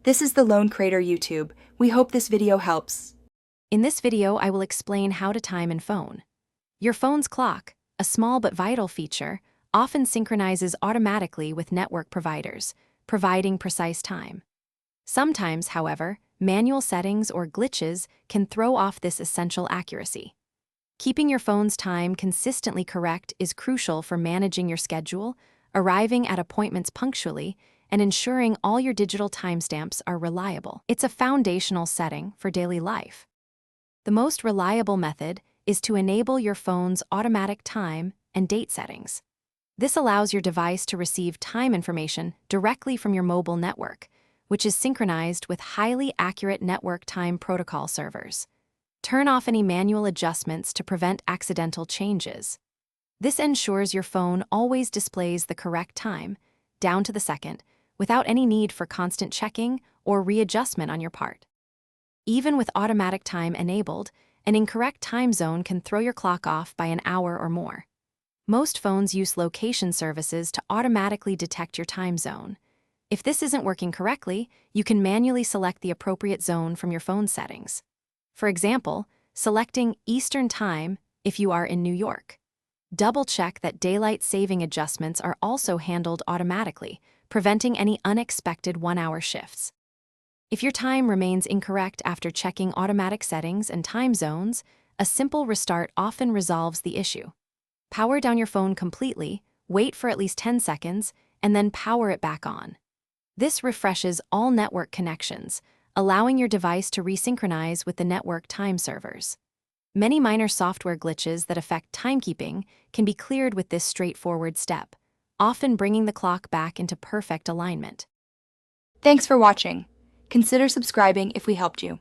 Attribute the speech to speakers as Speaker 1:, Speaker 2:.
Speaker 1: This is the Lone Crater YouTube. We hope this video helps.
Speaker 2: In this video, I will explain how to time and phone. Your phone's clock, a small but vital feature, often synchronizes automatically with network providers, providing precise time. Sometimes, however, manual settings or glitches can throw off this essential accuracy. Keeping your phone's time consistently correct is crucial for managing your schedule, arriving at appointments punctually, and ensuring all your digital timestamps are reliable. It's a foundational setting for daily life. The most reliable method is to enable your phone's automatic time and date settings. This allows your device to receive time information directly from your mobile network, which is synchronized with highly accurate network time protocol servers. Turn off any manual adjustments to prevent accidental changes. This ensures your phone always displays the correct time, down to the second, without any need for constant checking or readjustment on your part. Even with automatic time enabled, an incorrect time zone can throw your clock off by an hour or more. Most phones use location services to automatically detect your time zone. If this isn't working correctly, you can manually select the appropriate zone from your phone settings. For example, selecting Eastern Time if you are in New York. Double-check that daylight saving adjustments are also handled automatically, preventing any unexpected one-hour shifts. If your time remains incorrect after checking automatic settings and time zones, a simple restart often resolves the issue. Power down your phone completely, wait for at least 10 seconds, and then power it back on. This refreshes all network connections, allowing your device to resynchronize with the network time servers. Many minor software glitches that affect timekeeping can be cleared with this straightforward step, often bringing the clock back into perfect alignment.
Speaker 1: Thanks for watching. Consider subscribing if we helped you.